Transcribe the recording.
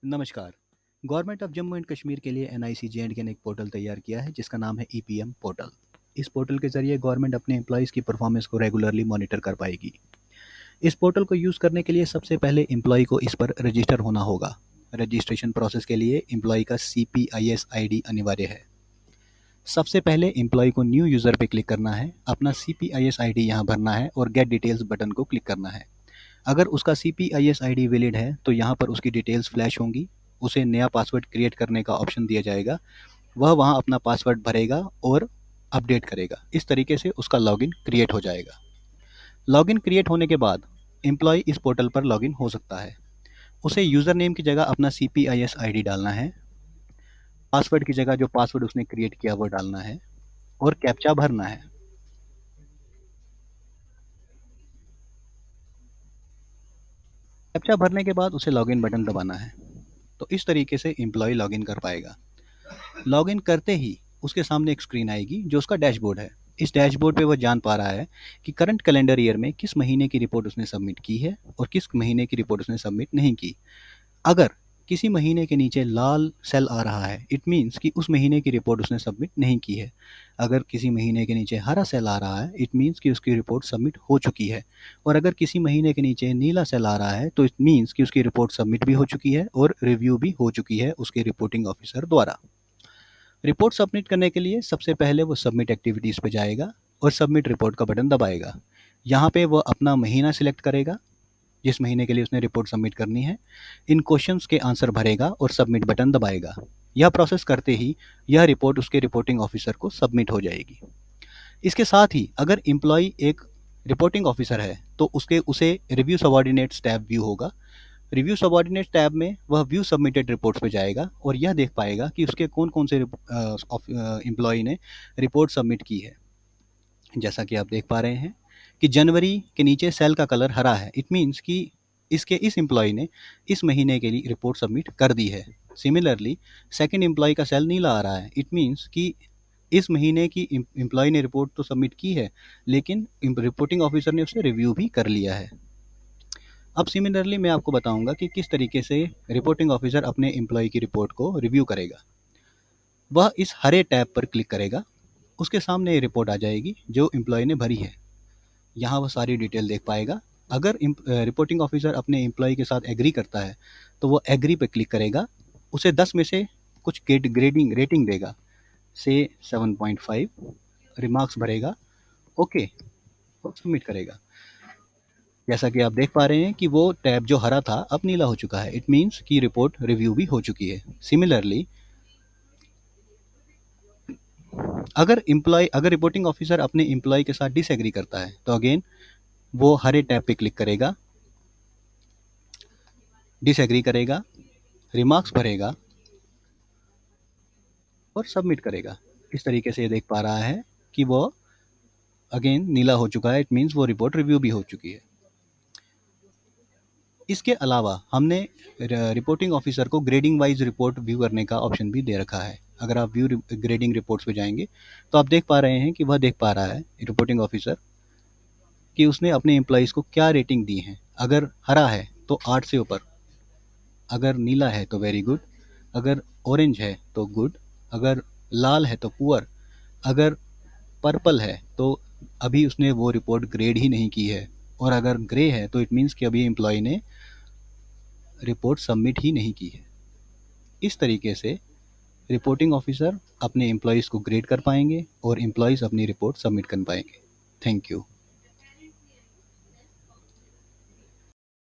नमस्कार। Government of Jammu and Kashmir के लिए एनआईसी जे&के ने एक पोर्टल तैयार किया है जिसका नाम है ईपीएम पोर्टल। इस पोर्टल के जरिए गवर्नमेंट अपने एम्प्लॉयज़ की परफॉर्मेंस को रेगुलरली मॉनिटर कर पाएगी। इस पोर्टल को यूज़ करने के लिए सबसे पहले एम्प्लॉय को इस पर रजिस्टर होना होगा। रजिस्ट्रेशन प्रोसेस के लिए एम्प्लॉय का CPIS ID अनिवार्य है। सबसे पहले एम्प्लॉय को न्यू यूज़र पे क्लिक करना है, अपना CPIS ID यहाँ भरना है और गेट डिटेल्स बटन को क्लिक करना है। अगर उसका CPIS ID वैलिड है तो यहाँ पर उसकी डिटेल्स फ्लैश होंगी। उसे नया पासवर्ड क्रिएट करने का ऑप्शन दिया जाएगा। वह वहाँ अपना पासवर्ड भरेगा और अपडेट करेगा। इस तरीके से उसका लॉगिन क्रिएट हो जाएगा। लॉगिन क्रिएट होने के बाद एम्प्लॉय इस पोर्टल पर लॉगिन हो सकता है। उसे यूज़र नेम की जगह अपना CPIS ID डालना है, पासवर्ड की जगह जो पासवर्ड उसने क्रिएट किया वो डालना है और कैप्चा भरना है। कैप्चा भरने के बाद उसे लॉगिन बटन दबाना है। तो इस तरीके से एम्प्लॉय लॉगिन कर पाएगा। लॉगिन करते ही उसके सामने एक स्क्रीन आएगी जो उसका डैशबोर्ड है। इस डैशबोर्ड पे वो जान पा रहा है कि करंट कैलेंडर ईयर में किस महीने की रिपोर्ट उसने सबमिट की है और किस महीने की रिपोर्ट उसने सबमिट नहीं की। अगर किसी महीने के नीचे लाल सेल आ रहा है, इट मीन्स कि उस महीने की रिपोर्ट उसने सबमिट नहीं की है। अगर किसी महीने के नीचे हरा सेल आ रहा है, इट मीन्स कि उसकी रिपोर्ट सबमिट हो चुकी है। और अगर किसी महीने के नीचे नीला सेल आ रहा है तो इट मीन्स कि उसकी रिपोर्ट सबमिट भी हो चुकी है और रिव्यू भी हो चुकी है उसके रिपोर्टिंग ऑफिसर द्वारा। रिपोर्ट सबमिट करने के लिए सबसे पहले वो सबमिट एक्टिविटीज़ पे जाएगा और सबमिट रिपोर्ट का बटन दबाएगा। यहाँ पे वो अपना महीना सिलेक्ट करेगा जिस महीने के लिए उसने रिपोर्ट सबमिट करनी है। इन क्वेश्चंस के आंसर भरेगा और सबमिट बटन दबाएगा। यह प्रोसेस करते ही यह रिपोर्ट उसके रिपोर्टिंग ऑफिसर को सबमिट हो जाएगी। इसके साथ ही अगर एम्प्लॉय एक रिपोर्टिंग ऑफिसर है तो उसे रिव्यू सबऑर्डिनेट्स टैब व्यू होगा। रिव्यू सबऑर्डिनेट टैब में वह व्यू सबमिटेड रिपोर्ट्स पे जाएगा और यह देख पाएगा कि उसके कौन कौन से एम्प्लॉय ने रिपोर्ट सबमिट की है। जैसा कि आप देख पा रहे हैं कि जनवरी के नीचे सेल का कलर हरा है, इट मीन्स कि इस एम्प्लॉय ने इस महीने के लिए रिपोर्ट सबमिट कर दी है। सिमिलरली सेकंड एम्प्लॉय का सेल नीला आ रहा है, इट मीन्स कि इस महीने की एम्प्लॉय ने रिपोर्ट तो सबमिट की है लेकिन रिपोर्टिंग ऑफिसर ने उसे रिव्यू भी कर लिया है। अब सिमिलरली मैं आपको बताऊंगा कि किस तरीके से रिपोर्टिंग ऑफिसर अपने एम्प्लॉय की रिपोर्ट को रिव्यू करेगा। वह इस हरे टैब पर क्लिक करेगा, उसके सामने ये रिपोर्ट आ जाएगी जो एम्प्लॉय ने भरी है। यहाँ वह सारी डिटेल देख पाएगा। अगर रिपोर्टिंग ऑफिसर अपने एम्प्लॉय के साथ एग्री करता है तो वो एग्री पे क्लिक करेगा। उसे 10 में से कुछ ग्रेडिंग रेटिंग देगा, से 7.5, रिमार्क्स भरेगा, ओके और सबमिट करेगा। जैसा कि आप देख पा रहे हैं कि वो टैब जो हरा था अब नीला हो चुका है, इट मीन्स कि रिपोर्ट रिव्यू भी हो चुकी है। सिमिलरली अगर रिपोर्टिंग ऑफिसर अपने एम्प्लॉय के साथ डिसएग्री करता है तो अगेन वो हरे टैब पे क्लिक करेगा, डिसएग्री करेगा, रिमार्क्स भरेगा और सबमिट करेगा। इस तरीके से ये देख पा रहा है कि वो अगेन नीला हो चुका है, इट मीन्स वो रिपोर्ट रिव्यू भी हो चुकी है। इसके अलावा हमने रिपोर्टिंग ऑफिसर को ग्रेडिंग वाइज रिपोर्ट व्यू करने का ऑप्शन भी दे रखा है। अगर आप व्यू ग्रेडिंग रिपोर्ट्स पे जाएंगे तो आप देख पा रहे हैं कि वह देख पा रहा है रिपोर्टिंग ऑफिसर कि उसने अपने एम्प्लॉयज़ को क्या रेटिंग दी है। अगर हरा है तो 8 से ऊपर, अगर नीला है तो वेरी गुड, अगर ऑरेंज है तो गुड, अगर लाल है तो पुअर, अगर पर्पल है तो अभी उसने वो रिपोर्ट ग्रेड ही नहीं की है, और अगर ग्रे है तो इट मीन्स कि अभी एम्प्लॉय ने रिपोर्ट सबमिट ही नहीं की है। इस तरीके से रिपोर्टिंग ऑफिसर अपने एम्प्लॉयज़ को ग्रेड कर पाएंगे और एम्प्लॉयज़ अपनी रिपोर्ट सबमिट कर पाएंगे। Thank you.